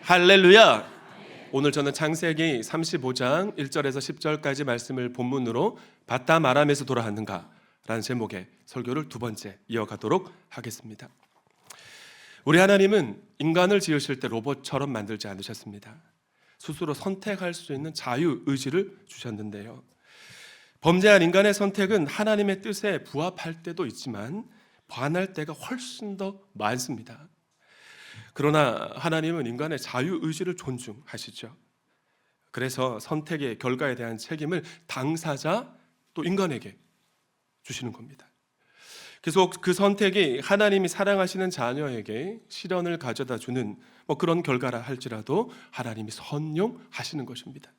할렐루야! 오늘 저는 창세기 35장 1절에서 10절까지 말씀을 본문으로 바다 마람에서 돌아왔는가 라는 제목의 설교를 두 번째 이어가도록 하겠습니다. 우리 하나님은 인간을 지으실 때 로봇처럼 만들지 않으셨습니다. 스스로 선택할 수 있는 자유의지를 주셨는데요, 범죄한 인간의 선택은 하나님의 뜻에 부합할 때도 있지만 반할 때가 훨씬 더 많습니다. 그러나 하나님은 인간의 자유의지를 존중하시죠. 그래서 선택의 결과에 대한 책임을 당사자 또 인간에게 주시는 겁니다. 그래서 그 선택이 하나님이 사랑하시는 자녀에게 시련을 가져다 주는 그런 결과라 할지라도 하나님이 선용하시는 것입니다.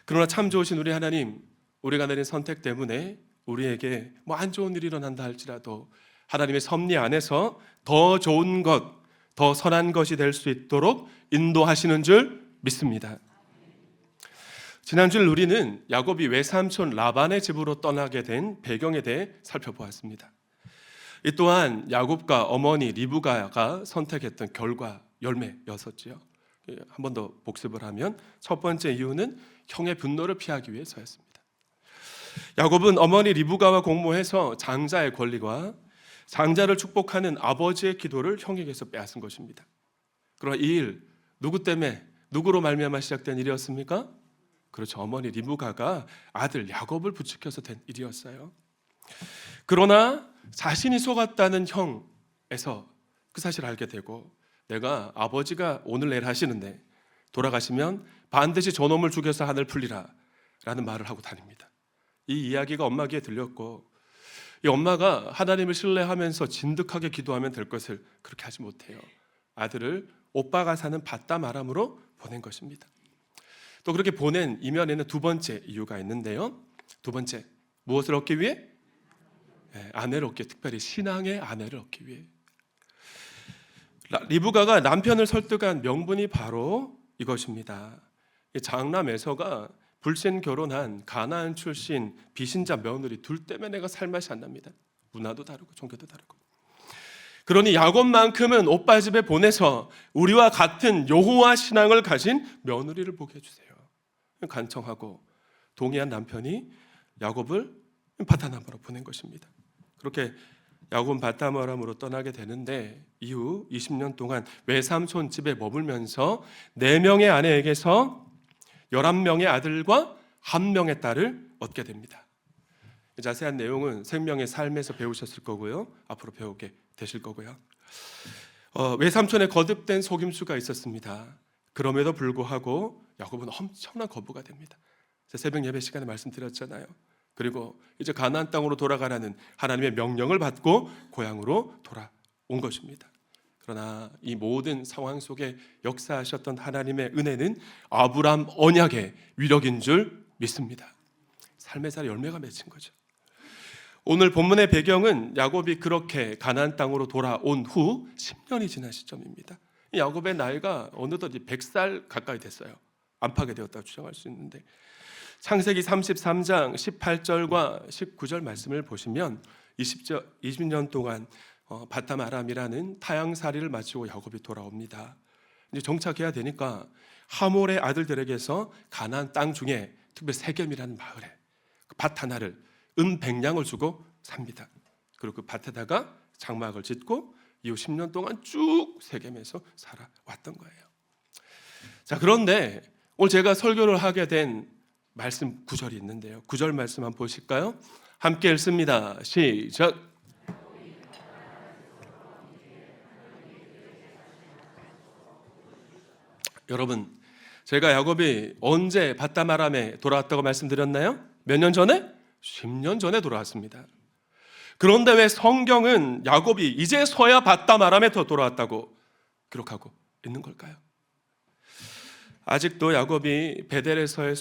그러나 참 좋으신 우리 하나님, 우리가 내린 선택 때문에 우리에게 안 좋은 일이 일어난다 할지라도 하나님의 섭리 안에서 더 좋은 것, 더 선한 것이 될 수 있도록 인도하시는 줄 믿습니다. 지난주에 우리는 야곱이 외삼촌 라반의 집으로 떠나게 된 배경에 대해 살펴보았습니다. 이 또한 야곱과 어머니 리브가가 선택했던 결과 열매였었지요. 한 번 더 복습을 하면 첫 번째 이유는 형의 분노를 피하기 위해서였습니다. 야곱은 어머니 리브가와 공모해서 장자의 권리와 장자를 축복하는 아버지의 기도를 형에게서 빼앗은 것입니다. 그러나 이 일 누구 때문에, 누구로 말미암아 시작된 일이었습니까? 그렇죠, 어머니 리브가가 아들 야곱을 부추겨서 된 일이었어요. 그러나 자신이 속았다는 형에서 그 사실을 알게 되고, 내가 아버지가 오늘 내일 하시는데 돌아가시면 반드시 저놈을 죽여서 하늘 풀리라 라는 말을 하고 다닙니다. 이 이야기가 엄마 귀에 들렸고, 이 엄마가 하나님을 신뢰하면서 진득하게 기도하면 될 것을 그렇게 하지 못해요. 아들을 오빠가 사는 바담 아람으로 보낸 것입니다. 또 그렇게 보낸 이면에는 두 번째 이유가 있는데요, 두 번째, 무엇을 얻기 위해? 아내를 얻기 위해, 특별히 신앙의 아내를 얻기 위해. 리브가가 남편을 설득한 명분이 바로 이것입니다. 장남 에서가 불신 결혼한 가나안 출신 비신자 며느리 둘 때문에 내가 살맛이 안 납니다. 문화도 다르고 종교도 다르고. 그러니 야곱만큼은 오빠 집에 보내서 우리와 같은 여호와 신앙을 가진 며느리를 보게 해주세요. 간청하고 동의한 남편이 야곱을 바다나무로 보낸 것입니다. 그렇게 야곱은 바다나무로 떠나게 되는데, 이후 20년 동안 외삼촌 집에 머물면서 4명의 아내에게서 11명의 아들과 1명의 딸을 얻게 됩니다. 자세한 내용은 생명의 삶에서 배우셨을 거고요, 앞으로 배우게 되실 거고요. 외삼촌의 거듭된 속임수가 있었습니다. 그럼에도 불구하고 야곱은 엄청난 거부가 됩니다. 새벽 예배 시간에 말씀드렸잖아요. 그리고 이제 가나안 땅으로 돌아가라는 하나님의 명령을 받고 고향으로 돌아온 것입니다. 그러나 이 모든 상황 속에 역사하셨던 하나님의 은혜는 아브라함 언약의 위력인 줄 믿습니다. 삶의 살 열매가 맺힌 거죠. 오늘 본문의 배경은 야곱이 그렇게 가나안 땅으로 돌아온 후 10년이 지난 시점입니다. 야곱의 나이가 어느덧 100살 가까이 됐어요. 안팎이 되었다고 주장할 수 있는데, 창세기 33장 18절과 19절 말씀을 보시면 20년 동안 바담 아람이라는 타향살이를 마치고 야곱이 돌아옵니다. 이제 정착해야 되니까 하몰의 아들들에게서 가나안 땅 중에 특별히 세겜이라는 마을에 밭 하나를 은 100냥을 주고 삽니다. 그리고 그 밭에다가 장막을 짓고 이후 10년 동안 쭉 세겜에서 살아왔던 거예요. 자, 그런데 오늘 제가 설교를 하게 된 말씀 9절이 있는데요, 9절 말씀 한번 보실까요? 함께 읽습니다. 시작. 여러분, 제가 야곱이 언제 바담 아람에 돌아왔다고 말씀드렸나요? 몇 년 전에? 10년 전에 돌아왔습니다. 그런데 왜 성경은 야곱이 이제서야 바담 아람에 돌아왔다고 기록하고 있는 걸까요? 아직도 야곱이 베델에서의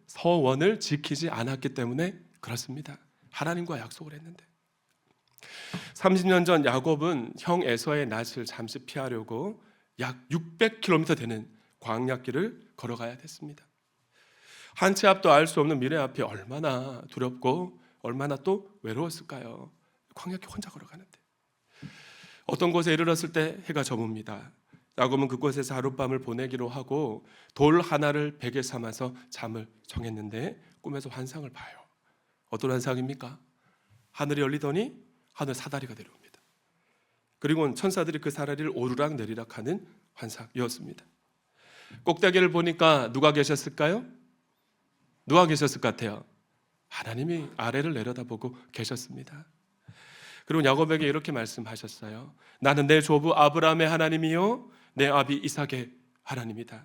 서원을 지키지 않았기 때문에 그렇습니다. 하나님과 약속을 했는데. 30년 전 야곱은 형 에서의 낯을 잠시 피하려고 약 600km 되는 광야길을 걸어가야 됐습니다. 한 치 앞도 알 수 없는 미래 앞이 얼마나 두렵고 얼마나 또 외로웠을까요? 광야길 혼자 걸어가는데. 어떤 곳에 이르렀을 때 해가 저뭅니다. 야곱은 그곳에서 하룻밤을 보내기로 하고 돌 하나를 베개 삼아서 잠을 정했는데 꿈에서 환상을 봐요. 어떤 환상입니까? 하늘이 열리더니 하늘 사다리가 내려옵니다. 그리고 천사들이 그 사다리를 오르락 내리락 하는 환상이었습니다. 꼭대기를 보니까 누가 계셨을까요? 누가 계셨을 것 같아요? 하나님이 아래를 내려다보고 계셨습니다. 그리고 야곱에게 이렇게 말씀하셨어요. 나는 내 조부 아브라함의 하나님이요 내 아비 이삭의 하나님이다.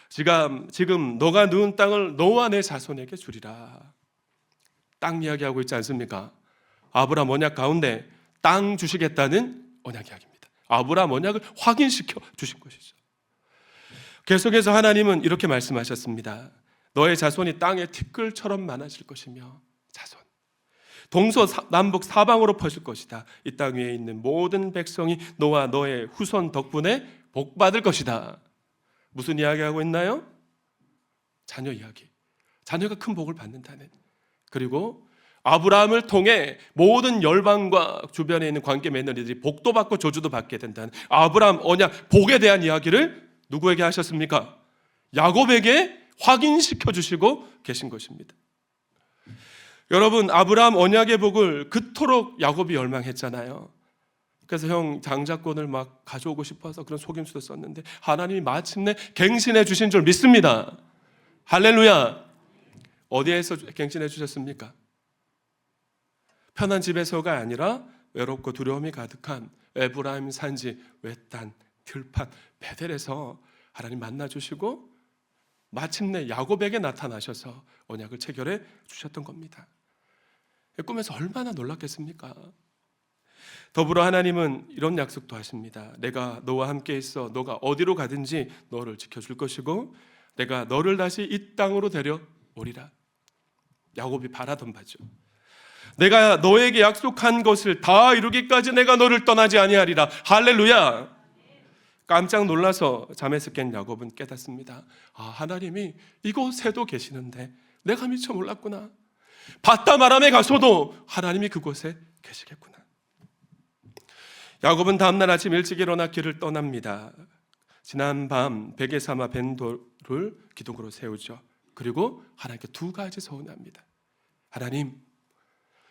지금 너가 누운 땅을 너와 내 자손에게 주리라. 땅 이야기하고 있지 않습니까? 아브라함 언약 가운데 땅 주시겠다는 언약 이야기입니다. 아브라함 언약을 확인시켜 주신 것이죠. 계속해서 하나님은 이렇게 말씀하셨습니다. 너의 자손이 땅의 티끌처럼 많아질 것이며 자손 동서남북 사방으로 퍼질 것이다. 이 땅 위에 있는 모든 백성이 너와 너의 후손 덕분에 복받을 것이다. 무슨 이야기하고 있나요? 자녀 이야기. 자녀가 큰 복을 받는다는. 그리고 아브라함을 통해 모든 열방과 주변에 있는 관계 맺는 이들이 복도 받고 저주도 받게 된다는 아브라함 언약 복에 대한 이야기를 누구에게 하셨습니까? 야곱에게 확인시켜 주시고 계신 것입니다. 여러분, 아브라함 언약의 복을 그토록 야곱이 열망했잖아요. 그래서 형 장자권을 막 가져오고 싶어서 그런 속임수도 썼는데 하나님이 마침내 갱신해 주신 줄 믿습니다. 할렐루야. 어디에서 갱신해 주셨습니까? 편한 집에서가 아니라 외롭고 두려움이 가득한 에브라임 산지 외딴 들판 베델에서 하나님 만나주시고 마침내 야곱에게 나타나셔서 언약을 체결해 주셨던 겁니다. 꿈에서 얼마나 놀랐겠습니까? 더불어 하나님은 이런 약속도 하십니다. 내가 너와 함께 있어 너가 어디로 가든지 너를 지켜줄 것이고 내가 너를 다시 이 땅으로 데려오리라. 야곱이 바라던 바죠. 내가 너에게 약속한 것을 다 이루기까지 내가 너를 떠나지 아니하리라. 할렐루야. 깜짝 놀라서 잠에서 깬 야곱은 깨닫습니다. 하나님이 이곳에도 계시는데 내가 미처 몰랐구나. 바담 아람에 가서도 하나님이 그곳에 계시겠구나. 야곱은 다음날 아침 일찍 일어나 길을 떠납니다. 지난 밤 베개 삼아 벤 돌을 기둥으로 세우죠. 그리고 하나님께 두 가지 서원합니다.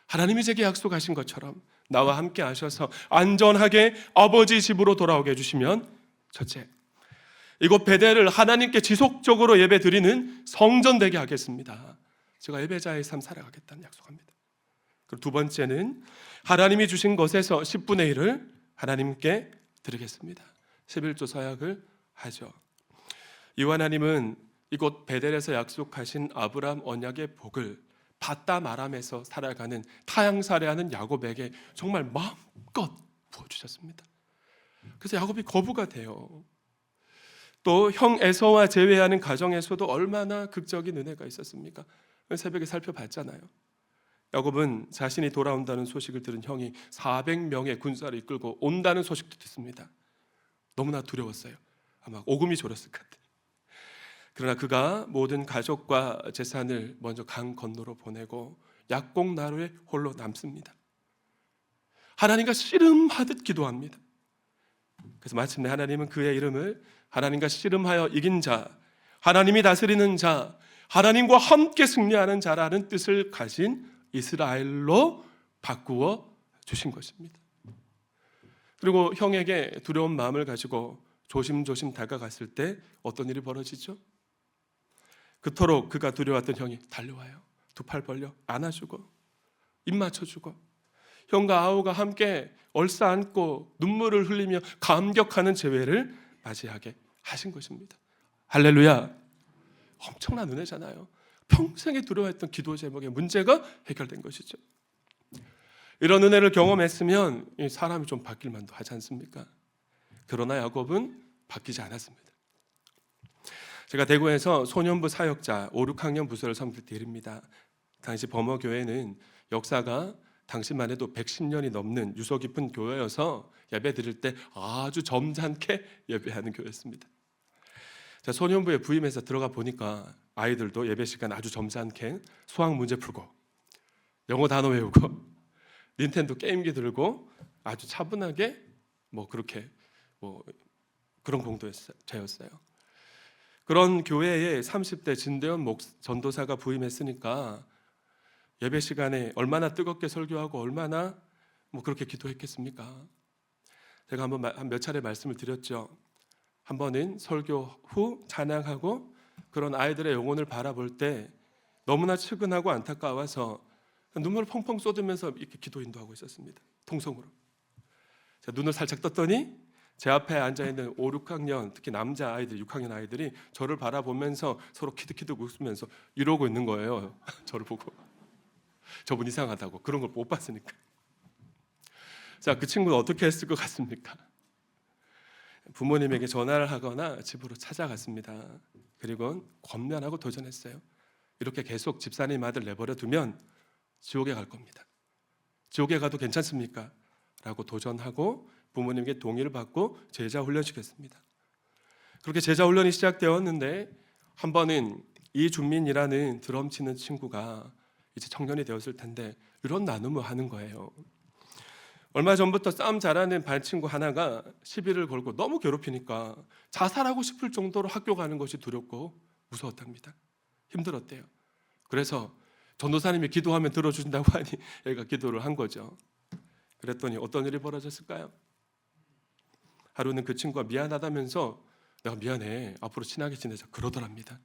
하나님이 제게 약속하신 것처럼 나와 함께 하셔서 안전하게 아버지 집으로 돌아오게 해주시면 첫째, 이곳 베델을 하나님께 지속적으로 예배 드리는 성전 되게 하겠습니다. 제가 예배자의 삶 살아가겠다는 약속합니다. 그리고 두 번째는 하나님이 주신 것에서 10분의 1을 하나님께 드리겠습니다. 11조 서약을 하죠. 이와 하나님은 이곳 베델에서 약속하신 아브라함 언약의 복을 바담 아람에서 살아가는 타향살이하는 야곱에게 정말 마음껏 부어주셨습니다. 그래서 야곱이 거부가 돼요. 또 형 에서와 제외하는 가정에서도 얼마나 극적인 은혜가 있었습니까? 새벽에 살펴봤잖아요. 야곱은 자신이 돌아온다는 소식을 들은 형이 400명의 군사를 이끌고 온다는 소식도 듣습니다. 너무나 두려웠어요. 아마 오금이 졸았을 것 같아요. 그러나 그가 모든 가족과 재산을 먼저 강 건너로 보내고 약곡나루에 홀로 남습니다. 하나님과 씨름하듯 기도합니다. 그래서 마침내 하나님은 그의 이름을 하나님과 씨름하여 이긴 자, 하나님이 다스리는 자, 하나님과 함께 승리하는 자라는 뜻을 가진 이스라엘로 바꾸어 주신 것입니다. 그리고 형에게 두려운 마음을 가지고 조심조심 다가갔을 때 어떤 일이 벌어지죠? 그토록 그가 두려웠던 형이 달려와요. 두 팔 벌려 안아주고 입 맞춰주고 형과 아우가 함께 얼싸안고 눈물을 흘리며 감격하는 재회를 맞이하게 하신 것입니다. 할렐루야. 엄청난 은혜잖아요. 평생에 두려워했던 기도 제목의 문제가 해결된 것이죠. 이런 은혜를 경험했으면 사람이 좀 바뀔 만도 하지 않습니까? 그러나 야곱은 바뀌지 않았습니다. 제가 대구에서 소년부 사역자 5, 6학년 부서를 섬길 때 일입니다. 당시 범어교회는 역사가 당시만 해도 110년이 넘는 유서 깊은 교회여서 예배 드릴 때 아주 점잖게 예배하는 교회였습니다. 자, 소년부에 부임해서 들어가 보니까 아이들도 예배 시간 아주 점잖게 수학 문제 풀고 영어 단어 외우고 닌텐도 게임기 들고 아주 차분하게 그런 그런 공동체였어요. 그런 교회에 30대 진대현 전도사가 부임했으니까 예배 시간에 얼마나 뜨겁게 설교하고 얼마나 그렇게 기도했겠습니까? 제가 한번 몇 차례 말씀을 드렸죠. 한 번은 설교 후 찬양하고 그런 아이들의 영혼을 바라볼 때 너무나 측은하고 안타까워서 눈물을 펑펑 쏟으면서 이렇게 기도 인도하고 있었습니다. 통성으로. 제가 눈을 살짝 떴더니 제 앞에 앉아있는 5, 6학년, 특히 남자 아이들, 6학년 아이들이 저를 바라보면서 서로 키득키득 웃으면서 이러고 있는 거예요. 저를 보고. 저분 이상하다고. 그런 걸 못 봤으니까. 자, 그 친구는 어떻게 했을 것 같습니까? 부모님에게 전화를 하거나 집으로 찾아갔습니다. 그리고 권면하고 도전했어요. 이렇게 계속 집사님 아들 내버려 두면 지옥에 갈 겁니다. 지옥에 가도 괜찮습니까? 라고 도전하고 부모님께 동의를 받고 제자 훈련시켰습니다. 그렇게 제자 훈련이 시작되었는데 한 번은 이준민이라는 드럼 치는 친구가 이제 청년이 되었을 텐데 이런 나눔을 하는 거예요. 얼마 전부터 싸움 잘하는 반 친구 하나가 시비를 걸고 너무 괴롭히니까 자살하고 싶을 정도로 학교 가는 것이 두렵고 무서웠답니다. 힘들었대요. 그래서 전도사님이 기도하면 들어주신다고 하니 얘가 기도를 한 거죠. 그랬더니 어떤 일이 벌어졌을까요? 하루는 그 친구가 미안하다면서 내가 미안해, 앞으로 친하게 지내자 그러더랍니다.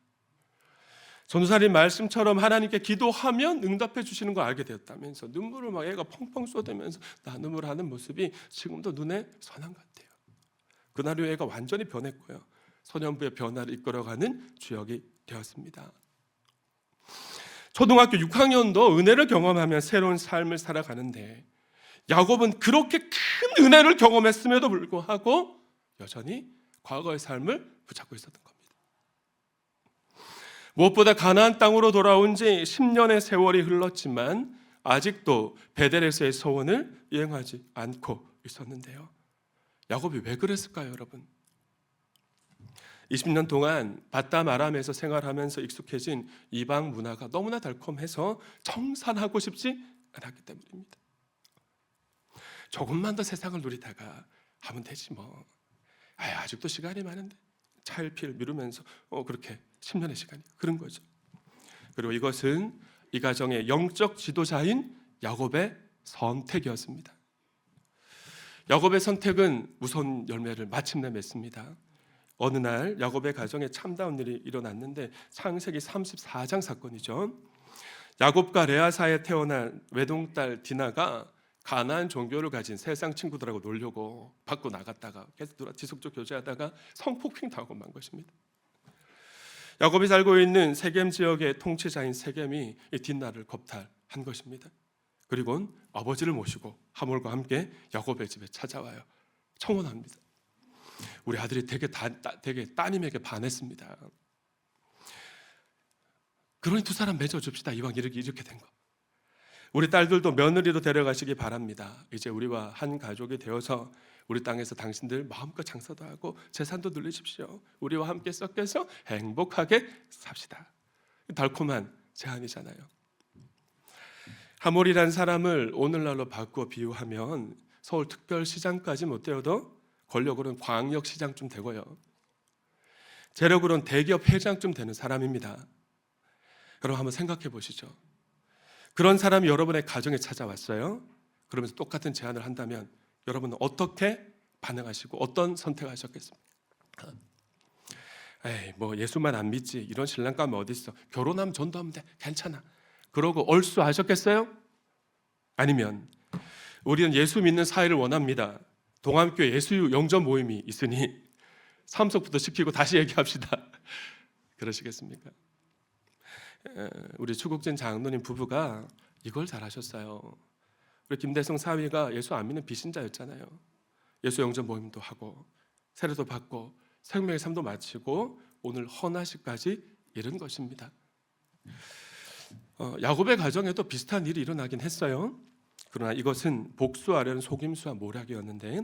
전도사님 말씀처럼 하나님께 기도하면 응답해 주시는 걸 알게 되었다면서 눈물을 막 애가 펑펑 쏟으면서 나눔을 하는 모습이 지금도 눈에 선한 것 같아요. 그날 이후 애가 완전히 변했고요. 소년부의 변화를 이끌어가는 주역이 되었습니다. 초등학교 6학년도 은혜를 경험하며 새로운 삶을 살아가는데 야곱은 그렇게 큰 은혜를 경험했음에도 불구하고 여전히 과거의 삶을 붙잡고 있었던 겁니다. 무엇보다 가나안 땅으로 돌아온 지 10년의 세월이 흘렀지만 아직도 베델에서의 소원을 이행하지 않고 있었는데요. 야곱이 왜 그랬을까요, 여러분? 20년 동안 바담 아람에서 생활하면서 익숙해진 이방 문화가 너무나 달콤해서 청산하고 싶지 않았기 때문입니다. 조금만 더 세상을 누리다가 하면 되지 뭐. 아직도 시간이 많은데 차일피일 미루면서 그렇게 10년의 시간이 그런 거죠. 그리고 이것은 이 가정의 영적 지도자인 야곱의 선택이었습니다. 야곱의 선택은 무서운 열매를 마침내 맺습니다. 어느 날 야곱의 가정에 참다운 일이 일어났는데 창세기 34장 사건이죠. 야곱과 레아 사이에 태어난 외동딸 디나가 가나안 종교를 가진 세상 친구들하고 놀려고 밖으로 나갔다가 계속 지속적 교제하다가 성폭행 당하고 만 것입니다. 야곱이 살고 있는 세겜 지역의 통치자인 세겜이 이 디나를 겁탈한 것입니다. 그리고 아버지를 모시고 하몰과 함께 야곱의 집에 찾아와요. 청혼합니다. 우리 아들이 되게 따님에게 반했습니다. 그러니 두 사람 맺어줍시다. 이왕 이렇게 된 거. 우리 딸들도 며느리로 데려가시기 바랍니다. 이제 우리와 한 가족이 되어서 우리 땅에서 당신들 마음껏 장사도 하고 재산도 늘리십시오. 우리와 함께 섞여서 행복하게 삽시다. 달콤한 제안이잖아요. 하몰이란 사람을 오늘날로 바꾸어 비유하면 서울특별시장까지 못 되어도 권력으로는 광역시장쯤 되고요. 재력으로는 대기업 회장쯤 되는 사람입니다. 여러분 한번 생각해 보시죠. 그런 사람이 여러분의 가정에 찾아왔어요. 그러면서 똑같은 제안을 한다면 여러분은 어떻게 반응하시고 어떤 선택하셨겠습니까? 뭐 예수만 안 믿지 이런 신랑감이 어디 있어? 결혼하면 전도하면 돼. 괜찮아. 그러고 얼쑤하셨겠어요? 아니면 우리는 예수 믿는 사회를 원합니다. 동암교회 예수 영접 모임이 있으니 참석부터 시키고 다시 얘기합시다. 그러시겠습니까? 우리 추국진 장로님 부부가 이걸 잘하셨어요. 우리 김대성 사위가 예수 안 믿는 비신자였잖아요. 예수 영접 모임도 하고 세례도 받고 생명의 삶도 마치고 오늘 헌화식까지 이른 것입니다. 야곱의 가정에도 비슷한 일이 일어나긴 했어요. 그러나 이것은 복수하려는 속임수와 모략이었는데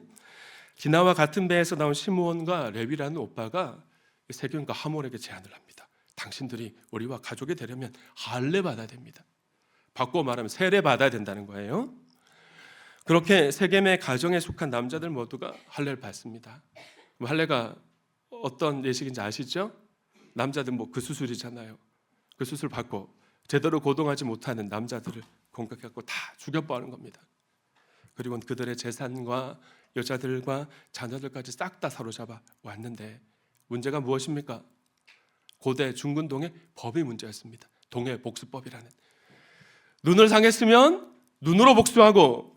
디나와 같은 배에서 나온 시므온과 레위라는 오빠가 세겜과 하몰에게 제안을 합니다. 당신들이 우리와 가족이 되려면 할례 받아야 됩니다. 바꿔 말하면 세례 받아야 된다는 거예요. 그렇게 세겜의 가정에 속한 남자들 모두가 할례를 받습니다. 할례가 어떤 예식인지 아시죠? 남자들 뭐 그 수술이잖아요. 그 수술 받고 제대로 고동하지 못하는 남자들을 공격했고 다 죽여버리는 겁니다. 그리고 그들의 재산과 여자들과 자녀들까지 싹 다 사로잡아 왔는데 문제가 무엇입니까? 고대 중근동의 법이 문제였습니다. 동해복수법이라는. 눈을 상했으면 눈으로 복수하고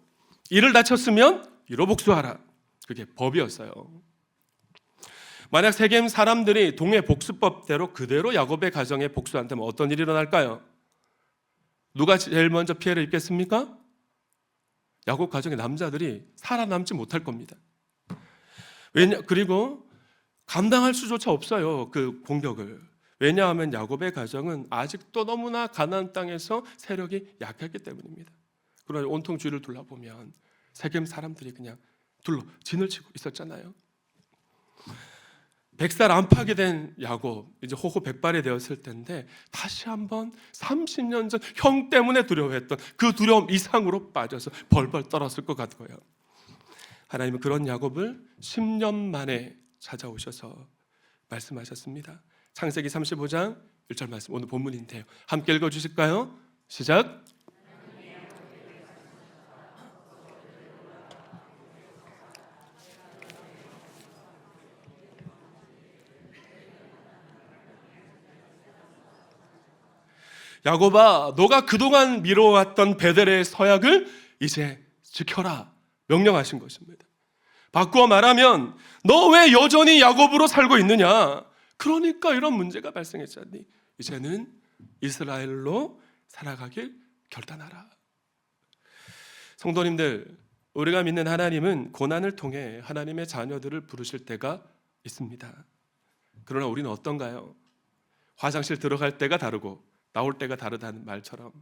이를 다쳤으면 이로 복수하라. 그게 법이었어요. 만약 세겜 사람들이 동해복수법대로 그대로 야곱의 가정에 복수한다면 어떤 일이 일어날까요? 누가 제일 먼저 피해를 입겠습니까? 야곱 가정의 남자들이 살아남지 못할 겁니다. 그리고 감당할 수조차 없어요. 그 공격을. 왜냐하면 야곱의 가정은 아직도 너무나 가나안 땅에서 세력이 약했기 때문입니다. 그러나 온통 주위를 둘러보면 세겜 사람들이 그냥 진을 치고 있었잖아요. 100살 안팎이 된 야곱, 이제 호호 백발이 되었을 텐데 다시 한번 30년 전 형 때문에 두려워했던 그 두려움 이상으로 빠져서 벌벌 떨었을 것 같고요. 하나님은 그런 야곱을 10년 만에 찾아오셔서 말씀하셨습니다. 창세기 35장 1절 말씀, 오늘 본문인데요. 함께 읽어주실까요? 시작. 야곱아, 너가 그동안 미뤄왔던 베델의 서약을 이제 지켜라 명령하신 것입니다. 바꾸어 말하면 너 왜 여전히 야곱으로 살고 있느냐? 그러니까 이런 문제가 발생했지 않니? 이제는 이스라엘로 살아가길 결단하라. 성도님들, 우리가 믿는 하나님은 고난을 통해 하나님의 자녀들을 부르실 때가 있습니다. 그러나 우리는 어떤가요? 화장실 들어갈 때가 다르고 나올 때가 다르다는 말처럼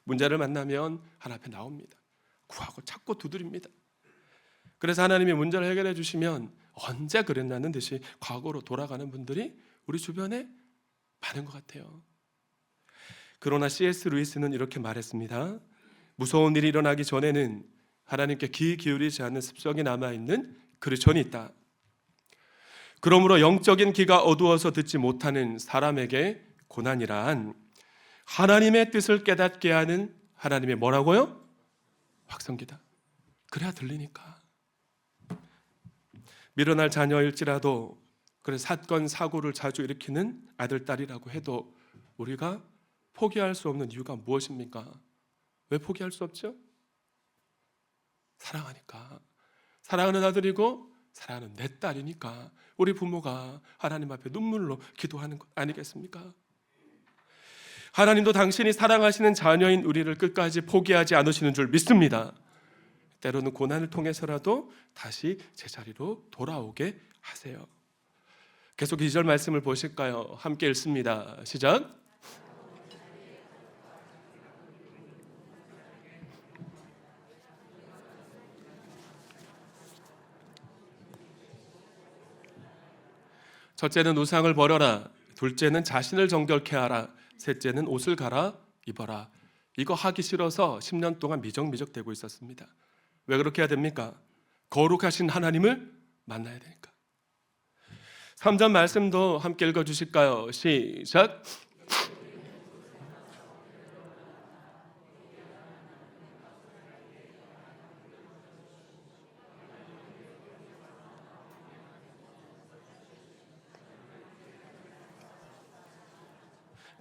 문제를 만나면 하나님 앞에 나옵니다. 구하고 찾고 두드립니다. 그래서 하나님이 문제를 해결해 주시면 언제 그랬나는 듯이 과거로 돌아가는 분들이 우리 주변에 많은 것 같아요. 그러나 C.S. 루이스는 이렇게 말했습니다. 무서운 일이 일어나기 전에는 하나님께 귀 기울이지 않는 습성이 남아있는 크리스천이 있다. 그러므로 영적인 귀가 어두워서 듣지 못하는 사람에게 고난이란 하나님의 뜻을 깨닫게 하는 하나님의 뭐라고요? 확성기다. 그래야 들리니까. 밀어날 자녀일지라도 그래 사건 사고를 자주 일으키는 아들 딸이라고 해도 우리가 포기할 수 없는 이유가 무엇입니까? 왜 포기할 수 없죠? 사랑하니까. 사랑하는 아들이고 사랑하는 내 딸이니까 우리 부모가 하나님 앞에 눈물로 기도하는 것 아니겠습니까? 하나님도 당신이 사랑하시는 자녀인 우리를 끝까지 포기하지 않으시는 줄 믿습니다. 때로는 고난을 통해서라도 다시 제자리로 돌아오게 하세요. 계속 2절 말씀을 보실까요? 함께 읽습니다. 시작. 첫째는 우상을 버려라. 둘째는 자신을 정결케 하라. 셋째는 옷을 갈아 입어라. 이거 하기 싫어서 10년 동안 미적미적대고 있었습니다. 왜 그렇게 해야 됩니까? 거룩하신 하나님을 만나야 되니까. 3절 말씀도 함께 읽어주실까요? 시작.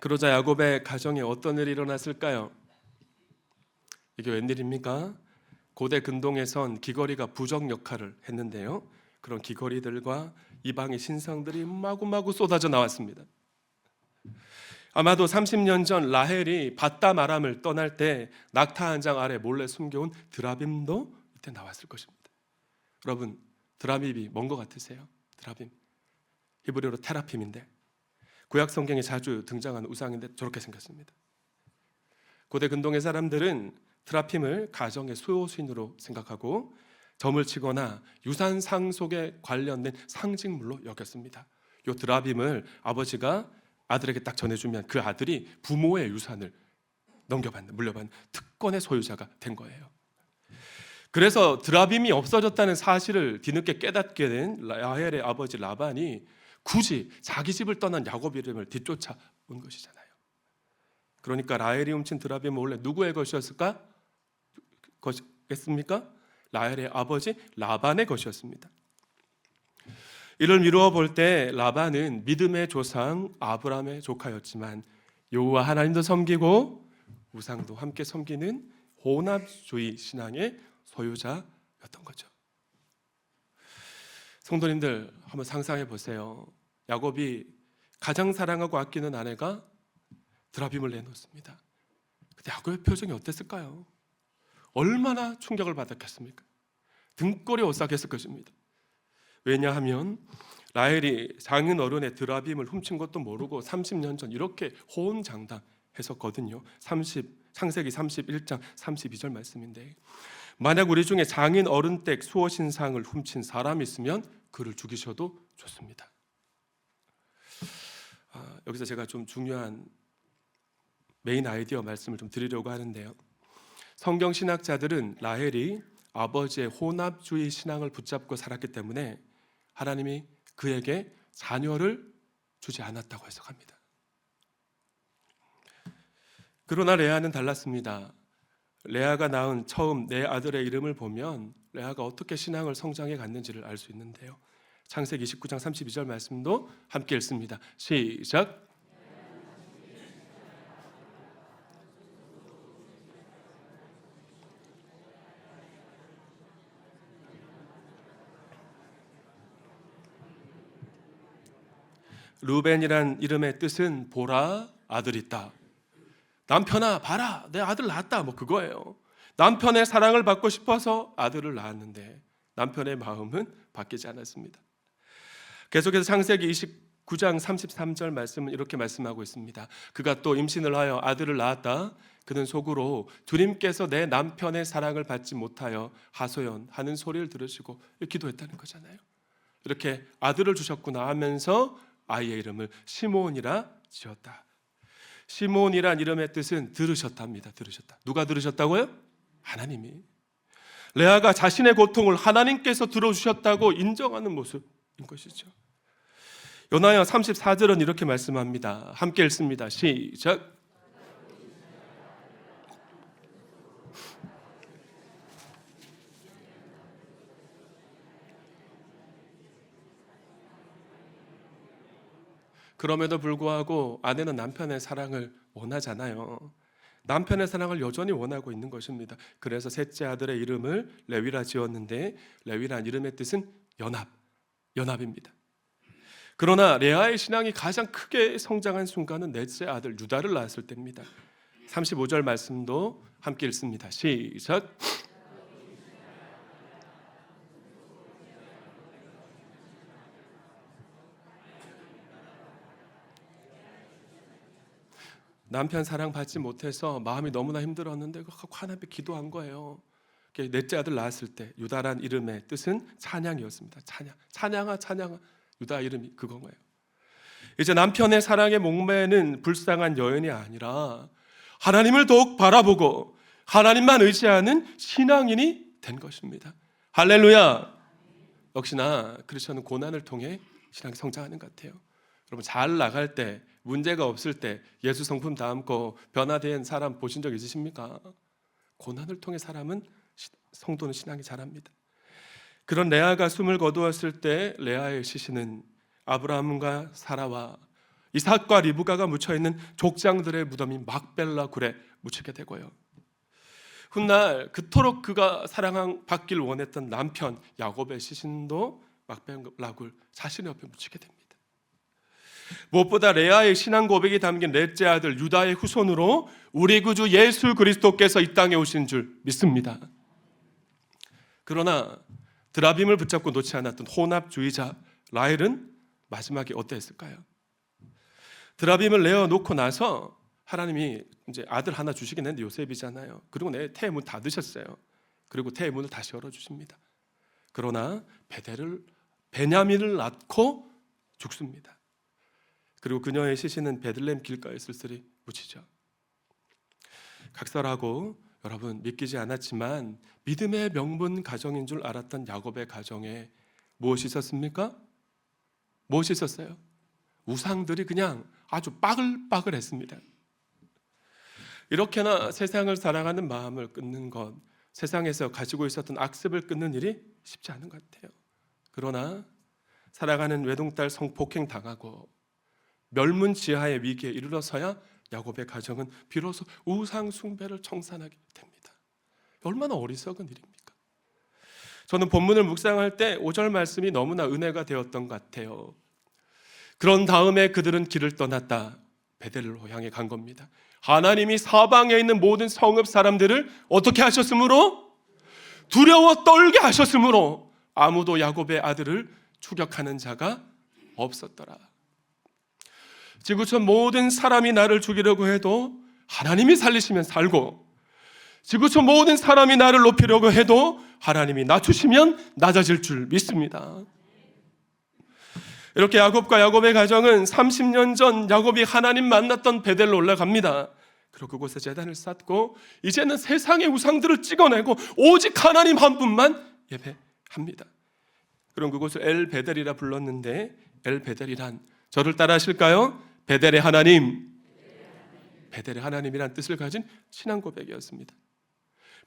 그러자 야곱의 가정에 어떤 일이 일어났을까요? 이게 웬일입니까? 고대 근동에선 귀걸이가 부적 역할을 했는데요. 그런 귀걸이들과 이방의 신상들이 마구마구 쏟아져 나왔습니다. 아마도 30년 전 라헬이 밧담 아람을 떠날 때 낙타 한 장 아래 몰래 숨겨온 드라빔도 이때 나왔을 것입니다. 여러분, 드라빔이 뭔 것 같으세요? 드라빔, 히브리어로 테라핌인데 구약 성경에 자주 등장하는 우상인데 저렇게 생겼습니다. 고대 근동의 사람들은 드라핌을 가정의 수호신으로 생각하고 점을 치거나 유산 상속에 관련된 상징물로 여겼습니다. 이 드라빔을 아버지가 아들에게 딱 전해주면 그 아들이 부모의 유산을 물려받는 특권의 소유자가 된 거예요. 그래서 드라빔이 없어졌다는 사실을 뒤늦게 깨닫게 된 라헬의 아버지 라반이 굳이 자기 집을 떠난 야곱 이름을 뒤쫓아 온 것이잖아요. 그러니까 라헬이 훔친 드라빔은 원래 누구의 것이었을까? 것이겠습니까? 라헬의 아버지 라반의 것이었습니다. 이를 미루어 볼 때 라반은 믿음의 조상 아브라함의 조카였지만 여호와 하나님도 섬기고 우상도 함께 섬기는 혼합주의 신앙의 소유자였던 거죠. 성도님들 한번 상상해 보세요. 야곱이 가장 사랑하고 아끼는 아내가 드라빔을 내놓습니다. 근데 야곱의 표정이 어땠을까요? 얼마나 충격을 받았겠습니까? 등골이 오싹했을 것입니다. 왜냐하면 라헬이 장인 어른의 드라빔을 훔친 것도 모르고 30년 전 이렇게 호언장담했었거든요. 창세기 31장 32절 말씀인데, 만약 우리 중에 장인 어른 댁 수호신상을 훔친 사람이 있으면 그를 죽이셔도 좋습니다. 여기서 제가 좀 중요한 메인 아이디어 말씀을 좀 드리려고 하는데요. 성경 신학자들은 라헬이 아버지의 혼합주의 신앙을 붙잡고 살았기 때문에 하나님이 그에게 자녀를 주지 않았다고 해석합니다. 그러나 레아는 달랐습니다. 레아가 낳은 처음 네 아들의 이름을 보면 레아가 어떻게 신앙을 성장해 갔는지를 알 수 있는데요. 창세기 29장 32절 말씀도 함께 읽습니다. 시작. 루벤이란 이름의 뜻은 보라, 아들 있다. 남편아 봐라, 내 아들 낳았다, 뭐 그거예요. 남편의 사랑을 받고 싶어서 아들을 낳았는데 남편의 마음은 바뀌지 않았습니다. 계속해서 창세기 29장 33절 말씀은 이렇게 말씀하고 있습니다. 그가 또 임신을 하여 아들을 낳았다. 그는 속으로 주님께서 내 남편의 사랑을 받지 못하여 하소연하는 소리를 들으시고 기도했다는 거잖아요. 이렇게 아들을 주셨구나 하면서 아이의 이름을 시몬이라 지었다. 시몬이란 이름의 뜻은 들으셨답니다. 들으셨다. 누가 들으셨다고요? 하나님이. 레아가 자신의 고통을 하나님께서 들어주셨다고 인정하는 모습인 것이죠. 요나야 34절은 이렇게 말씀합니다. 함께 읽습니다. 시작. 그럼에도 불구하고 아내는 남편의 사랑을 원하잖아요. 남편의 사랑을 여전히 원하고 있는 것입니다. 그래서 셋째 아들의 이름을 레위라 지었는데 레위란 이름의 뜻은 연합입니다. 그러나 레아의 신앙이 가장 크게 성장한 순간은 넷째 아들 유다를 낳았을 때입니다. 35절 말씀도 함께 읽습니다. 시작. 남편 사랑 받지 못해서 마음이 너무나 힘들었는데 하나님께 기도한 거예요. 넷째 아들 낳았을 때 유다란 이름의 뜻은 찬양이었습니다. 찬양아 유다 이름이 그건 거예요. 이제 남편의 사랑에 목매는 불쌍한 여인이 아니라 하나님을 더욱 바라보고 하나님만 의지하는 신앙인이 된 것입니다. 할렐루야. 역시나 크리스천은 고난을 통해 신앙이 성장하는 것 같아요. 여러분 잘 나갈 때 문제가 없을 때 예수 성품 담고 변화된 사람 보신 적 있으십니까? 고난을 통해 성도는 신앙이 자랍니다. 그런 레아가 숨을 거두었을 때 레아의 시신은 아브라함과 사라와 이삭과 리브가가 묻혀있는 족장들의 무덤인 막벨라 굴에 묻히게 되고요. 훗날 그토록 그가 사랑받길 원했던 남편 야곱의 시신도 막벨라 굴 자신의 옆에 묻히게 됩니다. 무엇보다 레아의 신앙 고백이 담긴 넷째 아들 유다의 후손으로 우리 구주 예수 그리스도께서 이 땅에 오신 줄 믿습니다. 그러나 드라빔을 붙잡고 놓지 않았던 혼합주의자 라헬은 마지막에 어땠을까요? 드라빔을 내어놓고 나서 하나님이 이제 아들 하나 주시긴 했는데 요셉이잖아요. 그리고 내 태의 문 닫으셨어요. 그리고 태의 문을 다시 열어주십니다. 그러나 베냐민을 낳고 죽습니다. 그리고 그녀의 시신은 베들레헴 길가에 쓸쓸히 묻히죠. 각설하고 여러분 믿기지 않았지만 믿음의 명분 가정인 줄 알았던 야곱의 가정에 무엇이 있었습니까? 무엇이 있었어요? 우상들이 그냥 아주 빠글빠글했습니다. 이렇게나 세상을 사랑하는 마음을 끊는 것, 세상에서 가지고 있었던 악습을 끊는 일이 쉽지 않은 것 같아요. 그러나 사랑하는 외동딸 성폭행 당하고 멸문지하의 위기에 이르러서야 야곱의 가정은 비로소 우상 숭배를 청산하게 됩니다. 얼마나 어리석은 일입니까? 저는 본문을 묵상할 때 5절 말씀이 너무나 은혜가 되었던 것 같아요. 그런 다음에 그들은 길을 떠났다. 베델로 향해 간 겁니다. 하나님이 사방에 있는 모든 성읍 사람들을 어떻게 하셨으므로? 두려워 떨게 하셨으므로 아무도 야곱의 아들을 추격하는 자가 없었더라. 지구촌 모든 사람이 나를 죽이려고 해도 하나님이 살리시면 살고, 지구촌 모든 사람이 나를 높이려고 해도 하나님이 낮추시면 낮아질 줄 믿습니다. 이렇게 야곱과 야곱의 가정은 30년 전 야곱이 하나님 만났던 베델로 올라갑니다. 그리고 그곳에 제단을 쌓고 이제는 세상의 우상들을 찍어내고 오직 하나님 한 분만 예배합니다. 그럼 그곳을 엘 베델이라 불렀는데, 엘 베델이란, 저를 따라 하실까요? 베델의 하나님, 베델의 하나님이란 뜻을 가진 신앙 고백이었습니다.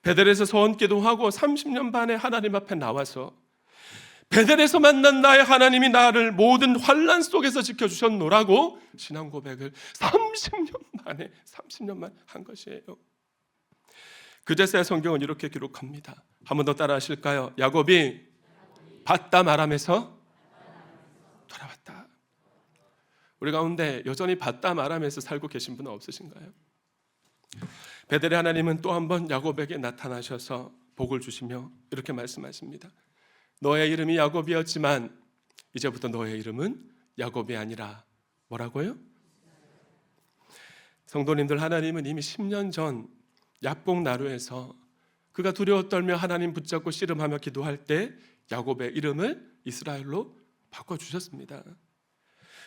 베델에서 서원기도하고 30년 만에 하나님 앞에 나와서 베델에서 만난 나의 하나님이 나를 모든 환난 속에서 지켜주셨노라고 신앙 고백을 30년 만에 한 것이에요. 그제서야 성경은 이렇게 기록합니다. 한 번 더 따라 하실까요? 야곱이 밧담 아람에서 돌아왔다. 우리 가운데 여전히 밧담 아람에서 살고 계신 분은 없으신가요? 베델의 하나님은 또 한 번 야곱에게 나타나셔서 복을 주시며 이렇게 말씀하십니다. 너의 이름이 야곱이었지만 이제부터 너의 이름은 야곱이 아니라 뭐라고요? 성도님들, 하나님은 이미 10년 전 야복 나루에서 그가 두려워 떨며 하나님 붙잡고 씨름하며 기도할 때 야곱의 이름을 이스라엘로 바꿔주셨습니다.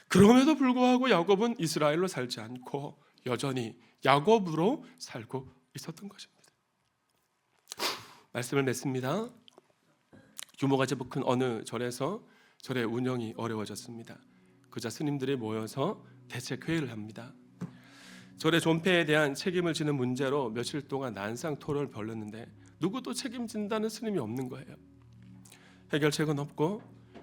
그럼에도 불구하고 야곱은 이스라엘로 살지 않고 여전히 야곱으로 살고 있었던 것입니다. 말씀을 맺습니다. 규모가 제법 큰 어느 절에서 절의 운영이 어려워졌습니다. 그자 스님들이 모여서 대책회의를 합니다. 절의 존폐에 대한 책임을 지는 문제로 며칠 동안 난상 토론을 벌였는데 누구도 책임진다는 스님이 없는 거예요. 해결책은 없고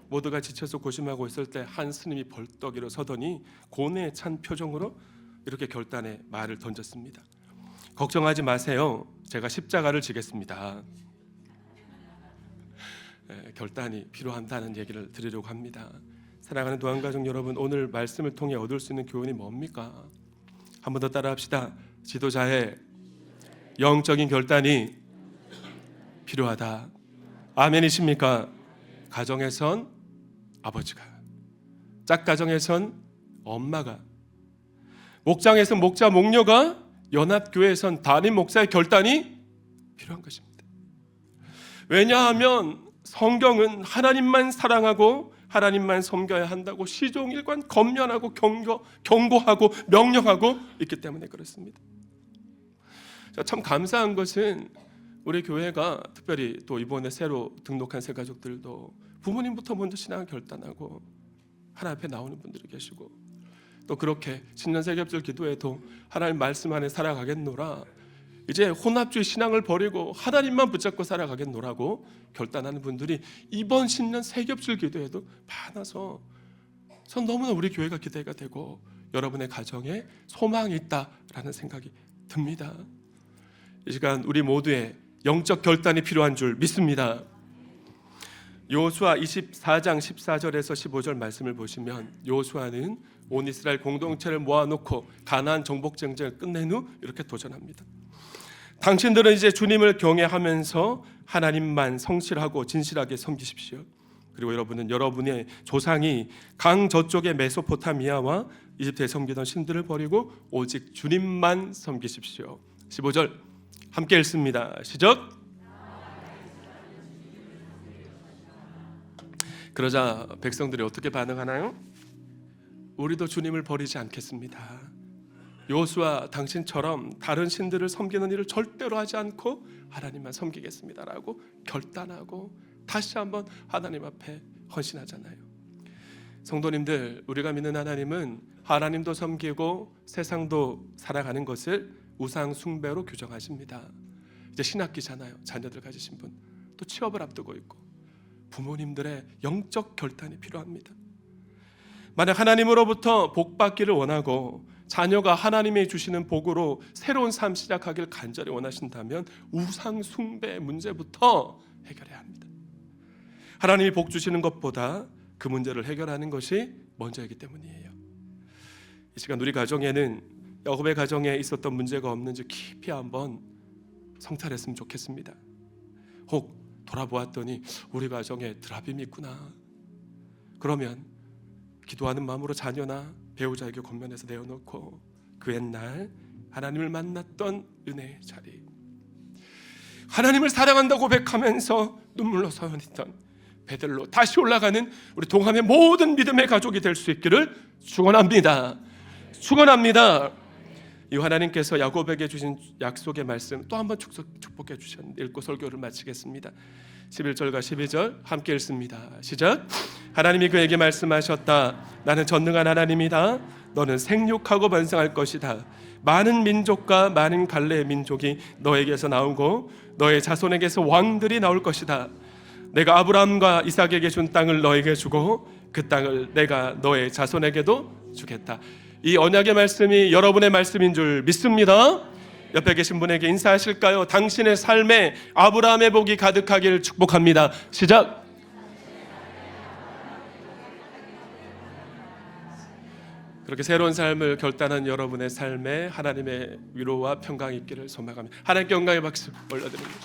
모두가 지쳐서 고심하고 있을 때 한 스님이 벌떡 일어서더니 고뇌에 찬 표정으로 이렇게 결단의 말을 던졌습니다. 걱정하지 마세요. 제가 십자가를 지겠습니다. 결단이 필요한다는 얘기를 드리려고 합니다. 사랑하는 도안가족 여러분, 오늘 말씀을 통해 얻을 수 있는 교훈이 뭡니까? 한 번 더 따라합시다. 지도자의 영적인 결단이 필요하다. 아멘이십니까? 가정에선 아버지가, 짝가정에선 엄마가, 목장에선 목자 목녀가, 연합교회에선 담임 목사의 결단이 필요한 것입니다. 왜냐하면 성경은 하나님만 사랑하고 하나님만 섬겨야 한다고 시종일관 권면하고 경고하고 명령하고 있기 때문에 그렇습니다. 참 감사한 것은 우리 교회가 특별히 또 이번에 새로 등록한 새 가족들도 부모님부터 먼저 신앙을 결단하고 하나님 앞에 나오는 분들이 계시고, 또 그렇게 신년 세겹절 기도에도 하나님 말씀 안에 살아가겠노라, 이제 혼합주의 신앙을 버리고 하나님만 붙잡고 살아가겠노라고 결단하는 분들이 이번 신년 세겹절 기도에도 많아서 전 너무나 우리 교회가 기대가 되고 여러분의 가정에 소망이 있다라는 생각이 듭니다. 이 시간 우리 모두의 영적 결단이 필요한 줄 믿습니다. 여호수아 24장 14절에서 15절 말씀을 보시면 여호수아는 온 이스라엘 공동체를 모아놓고 가나안 정복 전쟁을 끝낸 후 이렇게 도전합니다. 당신들은 이제 주님을 경외하면서 하나님만 성실하고 진실하게 섬기십시오. 그리고 여러분은 여러분의 조상이 강 저쪽의 메소포타미아와 이집트에 섬기던 신들을 버리고 오직 주님만 섬기십시오. 15절 함께 읽습니다. 시작. 그러자 백성들이 어떻게 반응하나요? 우리도 주님을 버리지 않겠습니다. 여호수아 당신처럼 다른 신들을 섬기는 일을 절대로 하지 않고 하나님만 섬기겠습니다라고 결단하고 다시 한번 하나님 앞에 헌신하잖아요. 성도님들, 우리가 믿는 하나님은 하나님도 섬기고 세상도 살아가는 것을 우상 숭배로 규정하십니다. 이제 신학기잖아요. 자녀들 가지신 분, 또 취업을 앞두고 있고 부모님들의 영적 결단이 필요합니다. 만약 하나님으로부터 복 받기를 원하고 자녀가 하나님이 주시는 복으로 새로운 삶 시작하길 간절히 원하신다면 우상 숭배 문제부터 해결해야 합니다. 하나님이 복 주시는 것보다 그 문제를 해결하는 것이 먼저이기 때문이에요. 이 시간 우리 가정에는 야곱의 가정에 있었던 문제가 없는지 깊이 한번 성찰했으면 좋겠습니다. 혹 돌아보았더니 우리 가정에 드라빔이 있구나. 그러면 기도하는 마음으로 자녀나 배우자에게 권면해서 내어놓고 그 옛날 하나님을 만났던 은혜의 자리, 하나님을 사랑한다고 고백하면서 눈물로 서원했던 베들로 다시 올라가는 우리 동함의 모든 믿음의 가족이 될 수 있기를 축원합니다. 축원합니다. 이 하나님께서 야곱에게 주신 약속의 말씀 또 한번 축복해 주셨는데 읽고 설교를 마치겠습니다. 11절과 12절 함께 읽습니다. 시작. 하나님이 그에게 말씀하셨다. 나는 전능한 하나님이다. 너는 생육하고 번성할 것이다. 많은 민족과 많은 갈래의 민족이 너에게서 나오고 너의 자손에게서 왕들이 나올 것이다. 내가 아브라함과 이삭에게 준 땅을 너에게 주고 그 땅을 내가 너의 자손에게도 주겠다. 이 언약의 말씀이 여러분의 말씀인 줄 믿습니다. 옆에 계신 분에게 인사하실까요? 당신의 삶에 아브라함의 복이 가득하기를 축복합니다. 시작. 그렇게 새로운 삶을 결단한 여러분의 삶에 하나님의 위로와 평강이 있기를 소망합니다. 하나님께 영광의 박수 올려드립니다.